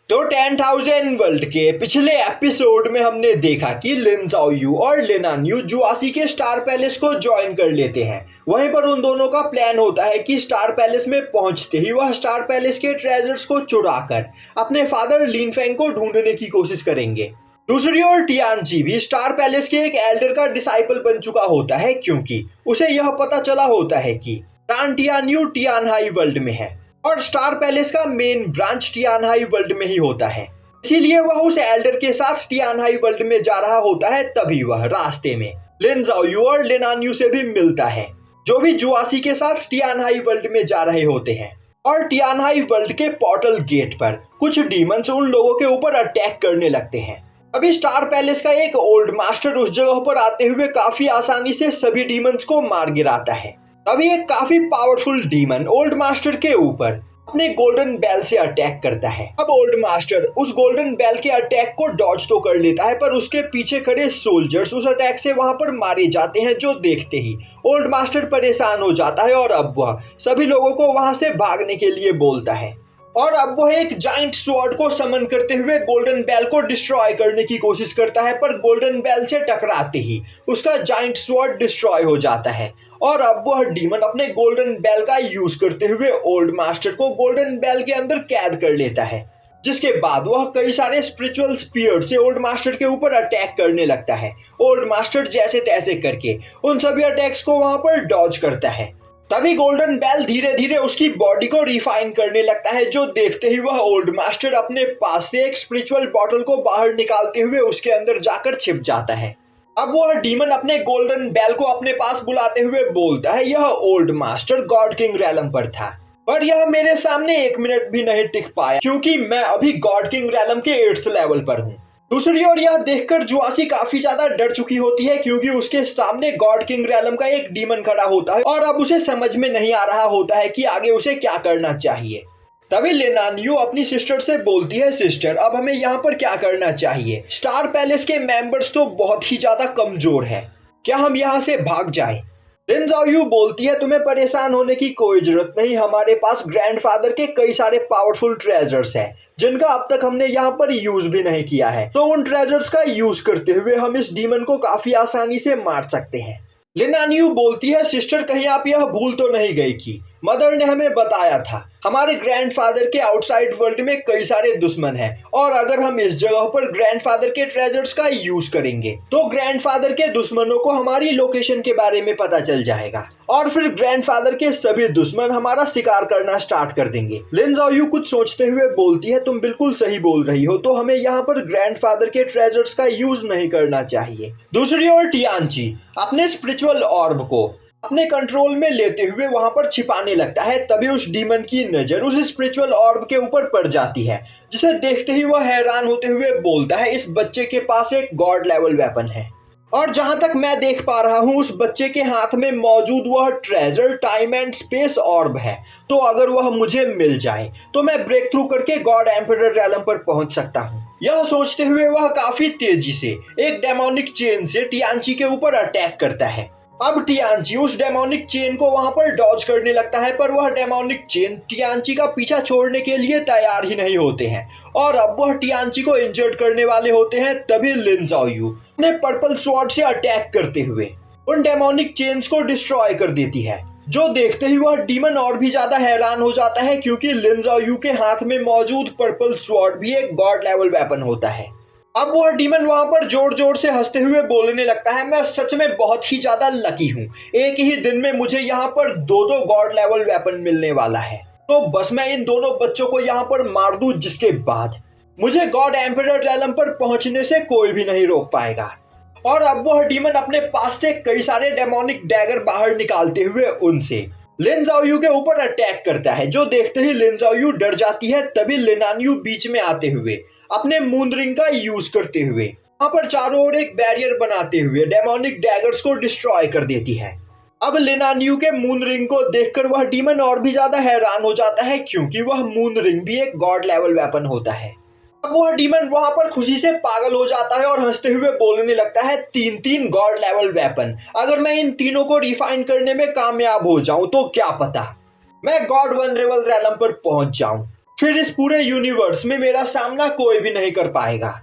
तो 10,000 वर्ल्ड के पिछले एपिसोड में हमने देखा कि लिन ज़ाओयू और लिन आनयू जुआसी के स्टार पैलेस को ज्वाइन कर लेते हैं। वहीं पर उन दोनों का प्लान होता है कि स्टार पैलेस में पहुंचते ही वह स्टार पैलेस के ट्रेजर्स को चुराकर अपने फादर लिन फेंग को ढूंढने की कोशिश करेंगे। दूसरी ओर टियानजी भी स्टार पैलेस के एक एल्डर का डिसाइपल बन चुका होता है, क्योंकि उसे यह पता चला होता है कि टान टियान्यू टियानहाई वर्ल्ड में है और स्टार पैलेस का मेन ब्रांच टियानहाई वर्ल्ड में ही होता है। इसीलिए वह उस एल्डर के साथ टियानहाई वर्ल्ड में जा रहा होता है। तभी वह रास्ते में लिन ज़ाओयू और लिन आनयू से भी मिलता है, जो भी जुआसी के साथ टियानहाई वर्ल्ड में जा रहे होते हैं। और टियानहाई वर्ल्ड के पोर्टल गेट पर कुछ डीमंस उन लोगों के ऊपर अटैक करने लगते हैं। अभी स्टार पैलेस का एक ओल्ड मास्टर उस जगह पर आते हुए काफी आसानी से सभी डीमंस को मार गिराता है। तभी एक काफी पावरफुल डीमन ओल्ड मास्टर के ऊपर अपने गोल्डन बेल से अटैक करता है। अब ओल्ड मास्टर उस गोल्डन बेल के अटैक को डॉज तो कर लेता है, पर उसके पीछे खड़े सोल्जर्स उस अटैक से वहां पर मारे जाते हैं, जो देखते ही ओल्ड मास्टर परेशान हो जाता है और अब वह सभी लोगों को वहां से भागने के लिए बोलता है। और अब वह एक जाइंट स्वॉर्ड को समन करते हुए गोल्डन बेल को डिस्ट्रॉय करने की कोशिश करता है, पर गोल्डन बेल से टकराते ही उसका जाइंट स्वॉर्ड डिस्ट्रॉय हो जाता है। और अब वह डीमन अपने गोल्डन बेल का यूज करते हुए ओल्ड मास्टर को गोल्डन बेल के अंदर कैद कर लेता है, जिसके बाद वह कई सारे स्पिरिचुअल स्पीयर से ओल्ड मास्टर के ऊपर अटैक करने लगता है। ओल्ड मास्टर जैसे तैसे करके उन सभी अटैक्स को वहां पर डॉज करता है। तभी गोल्डन बेल धीरे धीरे उसकी बॉडी को रिफाइन करने लगता है, जो देखते ही वह ओल्ड मास्टर अपने पास से एक स्पिरिचुअल बॉटल को बाहर निकालते हुए उसके अंदर जाकर छिप जाता है। अब वह डीमन अपने गोल्डन बेल को अपने पास बुलाते हुए बोलता है, यह old master God king realm पर था, पर यह मेरे सामने 1 मिनट भी नहीं टिक पाया, क्योंकि मैं अभी गॉड किंग रैलम के 8th लेवल पर हूँ। दूसरी ओर यह देखकर जुआसी काफी ज्यादा डर चुकी होती है, क्योंकि उसके सामने गॉड किंग रैलम का एक डीमन खड़ा होता है और अब उसे समझ में नहीं आ रहा होता है कि आगे उसे क्या करना चाहिए। तभी लिन आनयू अपनी सिस्टर से बोलती है, सिस्टर अब हमें यहाँ पर क्या करना चाहिए? स्टार पैलेस के मेंबर्स तो बहुत ही ज्यादा कमजोर है, क्या हम यहाँ से भाग जाएं? लिन ज़ाओयू बोलती है, तुम्हें परेशान होने की कोई जरूरत नहीं, हमारे पास ग्रैंडफादर के कई सारे पावरफुल ट्रेजर्स हैं, जिनका अब तक हमने यहाँ पर यूज भी नहीं किया है। तो उन ट्रेजर्स का यूज करते हुए हम इस डीमन को काफी आसानी से मार सकते हैं। लिन आनयू बोलती है, सिस्टर कहीं आप यह भूल तो नहीं गई कि मदर ने हमें बताया था हमारे ग्रैंडफादर के आउटसाइड वर्ल्ड में कई सारे दुश्मन हैं, और अगर हम इस जगह पर ग्रैंडफादर के ट्रेजर्स का यूज करेंगे तो ग्रैंडफादर के दुश्मनों को हमारी लोकेशन के बारे में पता चल जाएगा और फिर ग्रैंडफादर के सभी दुश्मन हमारा शिकार करना स्टार्ट कर देंगे। लिन ज़ाओयू कुछ सोचते हुए बोलती है, तुम बिल्कुल सही बोल रही हो, तो हमें यहाँ पर ग्रैंडफादर के ट्रेजर्स का यूज नहीं करना चाहिए। दूसरी ओर टियानजी अपने स्पिरिचुअल ऑर्ब को अपने कंट्रोल में लेते हुए वहां पर छिपाने लगता है। तभी उस डीमन की नजर उस स्पिरिचुअल ऑर्ब के ऊपर पड़ जाती है, जिसे देखते ही वह हैरान होते हुए बोलता है, इस बच्चे के पास एक गॉड लेवल वेपन है और जहां तक मैं देख पा रहा हूं उस बच्चे के हाथ में मौजूद वह ट्रेजर टाइम एंड स्पेस ऑर्ब है। तो अगर वह मुझे मिल जाए तो मैं ब्रेक थ्रू करके गॉड एम्परर रैलम पर पहुंच सकता हूं। यह सोचते हुए वह काफी तेजी से एक डेमोनिक चेन से टियानजी के ऊपर अटैक करता है। अब टियानजी उस डेमोनिक चेन को वहां पर डॉज करने लगता है, पर वह डेमोनिक चेन टियानजी का पीछा छोड़ने के लिए तैयार ही नहीं होते हैं और अब वह टियानजी को इंजर्ड करने वाले होते हैं। तभी लिन ज़ाओयू अपने पर्पल स्वॉर्ड से अटैक करते हुए उन डेमोनिक चेन्स को डिस्ट्रॉय कर देती है, जो देखते ही वह डीमन और भी ज्यादा हैरान हो जाता है, क्योंकि लिन ज़ाओयू के हाथ में मौजूद पर्पल स्वॉर्ड भी एक गॉड लेवल वेपन होता है। अब वह डीमन वहां पर जोर जोर से हंसते हुए बोलने लगता है, मैं सच में बहुत ही ज्यादा लकी हूँ, एक ही दिन में मुझे यहाँ पर 2 गॉड लेवल वेपन मिलने वाला है, तो बस मैं इन दोनों बच्चों को यहाँ पर मार दूं, जिसके बाद मुझे गॉड एम्परर रैलम पर पहुंचने से कोई भी नहीं रोक पाएगा। और अब वह डीमन अपने पास से कई सारे डेमोनिक डैगर बाहर निकालते हुए उनसे लिन ज़ाओयू के ऊपर अटैक करता है, जो देखते ही लिन ज़ाओयू डर जाती है। तभी लिन आनयू बीच में आते हुए अपने मून रिंग का यूज करते हुए वहां पर चारों ओर एक बैरियर बनाते हुए डेमोनिक डैगर्स को डिस्ट्रॉय कर देती है। अब लिन आनयू के मून रिंग को देखकर वह डीमन और भी ज्यादा हैरान हो जाता है, क्योंकि वह मून रिंग भी एक गॉड लेवल वेपन होता है। अब वह डीमन वहां पर खुशी से पागल हो जाता है और हंसते हुए बोलने लगता है, 3 गॉड लेवल वेपन, अगर मैं इन तीनों को रिफाइन करने में कामयाब हो जाऊं तो क्या पता मैं गॉड वनरेबल रैलम पर पहुंच जाऊं। फिर इस पूरे यूनिवर्स में मेरा सामना कोई भी नहीं कर पाएगा।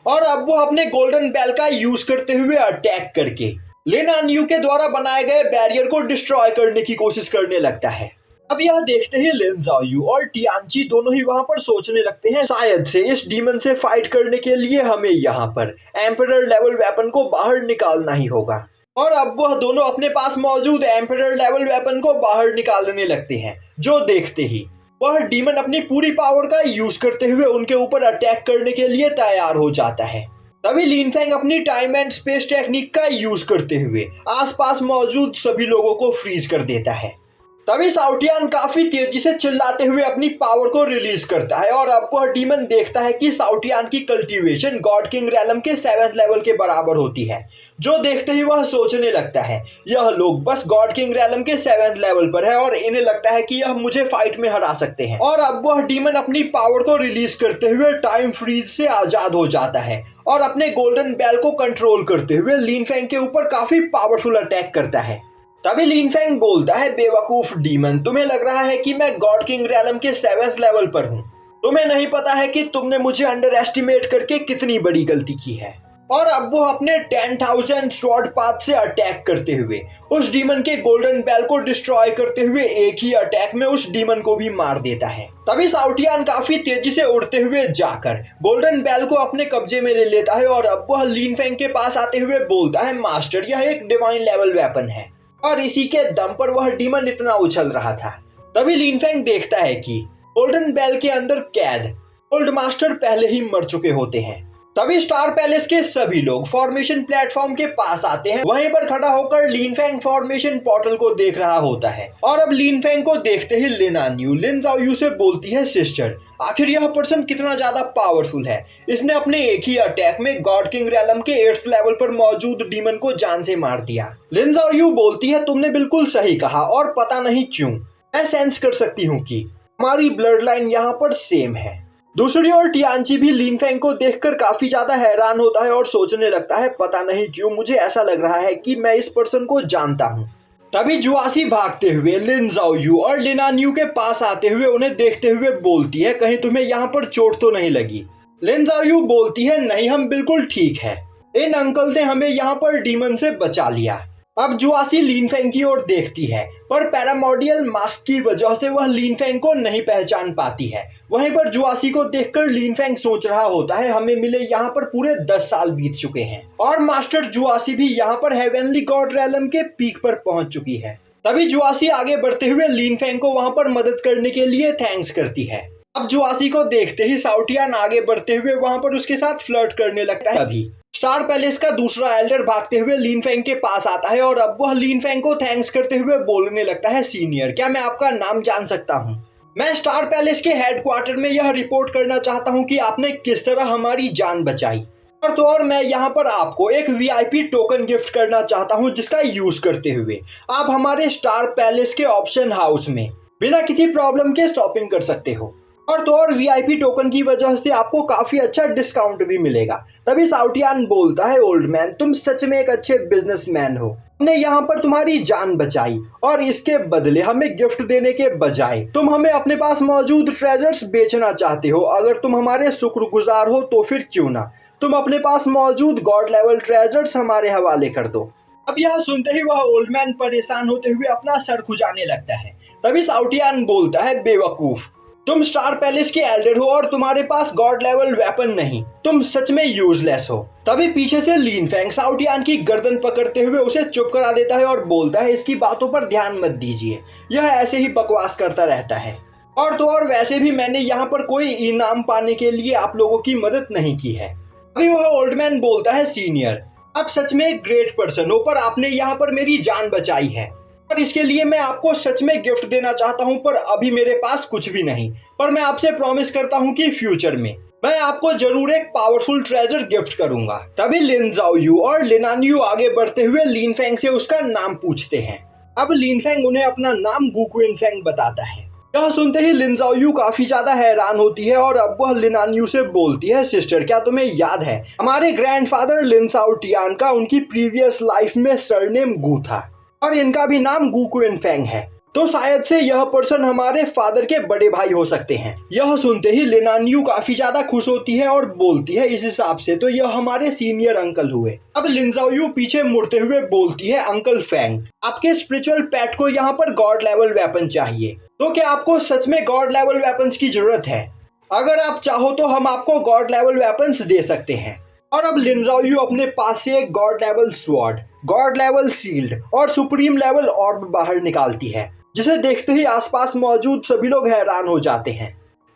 और अब वो अपने गोल्डन बेल का यूज करते हुए अटैक करके लिन आन यू के द्वारा बनाए गए बैरियर को डिस्ट्रॉय करने की कोशिश करने लगता है। अब यह देखते ही लिन ज़ाओयू और टियानची दोनों ही वहां पर सोचने लगते हैं शायद से इस डीमन से फाइट करने के लिए हमें यहाँ पर एम्परर लेवल वेपन को बाहर निकालना ही होगा। और अब वह दोनों अपने पास मौजूद एम्परर लेवल वेपन को बाहर निकालने लगते हैं। जो देखते ही वह डीमन अपनी पूरी पावर का यूज करते हुए उनके ऊपर अटैक करने के लिए तैयार हो जाता है। तभी लिन फेंग अपनी टाइम एंड स्पेस टेक्निक का यूज करते हुए आसपास मौजूद सभी लोगों को फ्रीज कर देता है। तभी शाओ टियान काफी तेजी से चिल्लाते हुए अपनी पावर को रिलीज करता है और अब वह डीमन देखता है कि शाओ टियान की कल्टीवेशन गॉड किंग रैलम के 7th लेवल के बराबर होती है। जो देखते ही वह सोचने लगता है यह लोग बस गॉड किंग रैलम के 7th लेवल पर है और इन्हें लगता है कि यह मुझे फाइट में हरा सकते हैं। और अब वह डीमन अपनी पावर को रिलीज करते हुए टाइम फ्रीज से आजाद हो जाता है और अपने गोल्डन बेल को कंट्रोल करते हुए लिन फेंग के ऊपर काफी पावरफुल अटैक करता है। तभी लिन फेंग बोलता है बेवकूफ डीमन, तुम्हें लग रहा है कि मैं गॉड किंग रैलम के 7th लेवल पर हूँ। तुम्हें नहीं पता है कि तुमने मुझे अंडर एस्टिमेट करके कितनी बड़ी गलती की है। और अब वो अपने 10,000 स्वॉर्ड पाथ से अटैक करते हुए उस डीमन के गोल्डन बेल को डिस्ट्रॉय करते हुए एक ही अटैक में उस डीमन को भी मार देता है। तभी शाओ टियान काफी तेजी से उड़ते हुए जाकर गोल्डन बेल को अपने कब्जे में ले लेता है और अब वह लिन फेंग के पास आते हुए बोलता है मास्टर यह एक डिवाइन लेवल वेपन है। और इसी के दम पर वह डीमन इतना उछल रहा था। तभी लिन फेंग देखता है कि गोल्डन बेल के अंदर कैद गोल्ड मास्टर पहले ही मर चुके होते हैं। तभी स्टार पैलेस के सभी लोग फॉर्मेशन प्लेटफॉर्म के पास आते हैं। वहीं पर खड़ा होकर लिन फेंग फॉर्मेशन पोर्टल को देख रहा होता है और अब लिन फेंग को देखते ही लिन आन यू लिन ज़ाओयू से बोलती है सिस्टर आखिर यह पर्सन कितना ज्यादा पावरफुल है। इसने अपने एक ही अटैक में गॉड किंग रैलम के 8th लेवल पर मौजूद डीमन को जान से मार दिया। लिन ज़ाओयू बोलती है तुमने बिल्कुल सही कहा और पता नहीं क्यों मैं सेंस कर सकती हूँ कि हमारी ब्लड लाइन यहाँ पर सेम है। दूसरी ओर टियानची भी लिन फेंग को देखकर काफी ज्यादा हैरान होता है और सोचने लगता है पता नहीं क्यों मुझे ऐसा लग रहा है कि मैं इस पर्सन को जानता हूँ। तभी जुआसी भागते हुए लिन ज़ाओयू और लिन आन यू के पास आते हुए उन्हें देखते हुए बोलती है कहीं तुम्हें यहाँ पर चोट तो नहीं लगी। लिन ज़ाओयू बोलती है नहीं हम बिल्कुल ठीक है, इन अंकल ने हमें यहाँ पर डीमन से बचा लिया। अब जुआसी लिन फेंग की ओर देखती है पर पैरामॉर्डियल मास्क की वजह से वह लिन फेंग को नहीं पहचान पाती है। वहीं पर जुआसी को देखकर लिन फेंग सोच रहा होता है हमें मिले यहाँ पर पूरे 10 साल बीत चुके हैं और मास्टर जुआसी भी यहाँ पर हेवनली गॉड रैलम के पीक पर पहुंच चुकी है। तभी जुआसी आगे बढ़ते हुए लिन फेंग को वहां पर मदद करने के लिए थैंक्स करती है। अब जुआसी को देखते ही शाओ टियान आगे बढ़ते हुए वहां पर उसके साथ फ्लर्ट करने लगता है। अभी स्टार पैलेस का दूसरा एल्डर भागते हुए लिन फेंग के पास आता है और अब वह लिन फेंग को थैंक्स करते हुए बोलने लगता है सीनियर क्या मैं आपका नाम जान सकता हूँ? मैं स्टार पैलेस के हेडक्वार्टर में यह रिपोर्ट करना चाहता हूँ कि आपने किस तरह हमारी जान बचाई। और तो और मैं यहाँ पर आपको एक VIP टोकन गिफ्ट करना चाहता हूँ जिसका यूज करते हुए आप हमारे स्टार पैलेस के ऑप्शन हाउस में बिना किसी प्रॉब्लम के शॉपिंग कर सकते हो। और तो और VIP टोकन की वजह से आपको काफी अच्छा डिस्काउंट भी मिलेगा। तभी शाओ टियान बोलता है ओल्ड मैन तुम सच में एक अच्छे बिजनेसमैन हो, हमने यहाँ पर तुम्हारी जान बचाई और इसके बदले हमें गिफ्ट देने के बजाय तुम हमें अपने पास मौजूद ट्रेजर्स बेचना चाहते हो। अगर तुम हमारे शुक्रगुजार हो तो फिर क्यों ना तुम अपने पास मौजूद गॉड लेवल ट्रेजर्स हमारे हवाले कर दो। अब यह सुनते ही वह ओल्ड मैन परेशान होते हुए अपना सर खुजाने लगता है। तभी शाओ टियान बोलता है बेवकूफ तुम स्टार पैलेस के एल्डर हो और तुम्हारे पास गॉड लेवल वेपन नहीं, तुम सच में यूजलेस हो। तभी पीछे से लिन फेंग शाओ टियान की गर्दन पकड़ते हुए उसे चुप करा देता है और बोलता है इसकी बातों पर ध्यान मत दीजिए, यह ऐसे ही बकवास करता रहता है। और तो और वैसे भी मैंने यहाँ पर कोई इनाम पाने के लिए आप लोगों की मदद नहीं की है। अभी वह ओल्ड मैन बोलता है सीनियर आप सच में एक ग्रेट पर्सन हो पर आपने यहाँ पर मेरी जान बचाई है और इसके लिए मैं आपको सच में गिफ्ट देना चाहता हूं पर अभी मेरे पास कुछ भी नहीं। पर मैं आपसे प्रॉमिस करता हूं कि फ्यूचर में मैं आपको जरूर एक पावरफुल ट्रेजर गिफ्ट करूंगा। तभी लिन ज़ाओयू और लिन आन यू आगे बढ़ते हुए लिन फेंग से उसका नाम पूछते हैं। अब लिन फेंग उन्हें अपना नाम गु क्विन फेंग बताता है। यह सुनते ही लिन ज़ाओयू काफी ज्यादा हैरान होती है और अब वह लिन आन यू से बोलती है सिस्टर क्या तुम्हें याद है हमारे ग्रैंडफादर लिन शाओ टियान का उनकी प्रीवियस लाइफ में सरनेम गु था और इनका भी नाम गु क्विन फेंग है। तो शायद से यह पर्सन हमारे फादर के बड़े भाई हो सकते हैं। यह सुनते ही लिनान यू काफी ज्यादा खुश होती है और बोलती है इस हिसाब से तो यह हमारे सीनियर अंकल हुए। अब लिन जाओ यू पीछे मुड़ते हुए बोलती है अंकल फैंग, आपके स्पिरिचुअल पेट को यहाँ पर गॉड लेवल वेपन चाहिए, तो क्या आपको सच में गॉड लेवल वेपन्स की जरूरत है? अगर आप चाहो तो हम आपको गॉड लेवल वेपन्स दे सकते हैं। और अब लिन जाओ यू अपने पास से एक God level sword, God level shield और सुप्रीम लेवल ऑर्ब बाहर निकालती है, जिसे देखते ही आसपास मौजूद सभी लोग हैरान हो जाते हैं।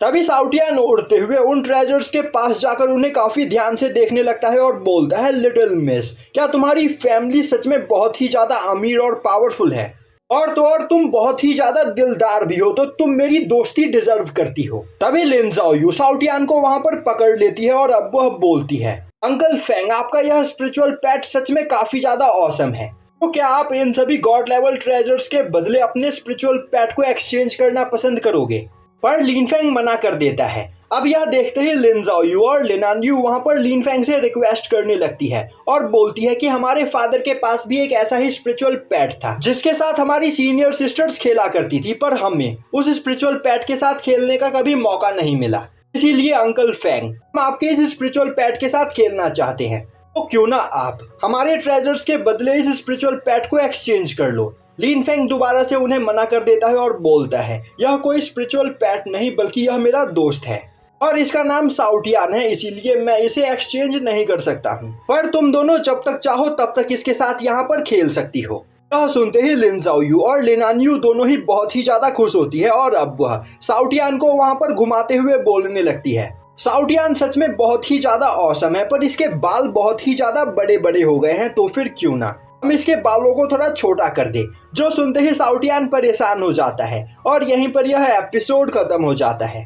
तभी साउटियान उड़ते हुए उन ट्रेजर्स के पास जाकर उन्हें काफी ध्यान से देखने लगता है और बोलता है लिटिल मिस, क्या तुम्हारी फैमिली सच में बहुत ही ज्यादा अमीर और पावरफुल है? और तो और तुम बहुत ही ज्यादा दिलदार भी हो, तो तुम मेरी दोस्ती डिजर्व करती हो। तभी लिन जाओ यू साउटियान को वहां पर पकड़ लेती है और अब वह बोलती है अंकल फैंग, आपका यह स्पिरिचुअल पेट सच में काफी ज्यादा ऑसम है, तो क्या आप इन सभी गॉड लेवल ट्रेजर्स के बदले अपने स्पिरिचुअल पेट को एक्सचेंज करना पसंद करोगे? पर लिन फैंग मना कर देता है। अब यह देखते ही लिन जाओ यू और लिनान यू वहां पर लिन फैंग से रिक्वेस्ट करने लगती है और बोलती है कि हमारे फादर के पास भी एक ऐसा ही स्पिरिचुअल पेट था जिसके साथ हमारी सीनियर सिस्टर्स खेला करती थी, पर हमें उस स्पिरिचुअल पेट के साथ खेलने का कभी मौका नहीं मिला। इसीलिए अंकल फैंग, हम आपके इस स्पिरिचुअल पेट के साथ खेलना चाहते हैं, तो क्यों ना आप हमारे ट्रेजर्स के बदले इस स्पिरिचुअल पेट को एक्सचेंज कर लो। लिन फैंग दोबारा से उन्हें मना कर देता है और बोलता है यह कोई स्पिरिचुअल पेट नहीं बल्कि यह मेरा दोस्त है और इसका नाम साउटियान है, इसीलिए मैं इसे एक्सचेंज नहीं कर सकता हूँ, पर तुम दोनों जब तक चाहो तब तक इसके साथ यहाँ पर खेल सकती हो। यह सुनते ही लिन जाओ यू और लिनान यू दोनों ही बहुत ही ज्यादा खुश होती है और अब वह साउटियान को वहां पर घुमाते हुए बोलने लगती है साउटियान सच में बहुत ही ज्यादा औसम है, पर इसके बाल बहुत ही ज्यादा बड़े बड़े हो गए हैं, तो फिर क्यों ना हम इसके बालों को थोड़ा छोटा कर दे। जो सुनते ही साउटियान परेशान हो जाता है और यहीं पर यह एपिसोड खत्म हो जाता है।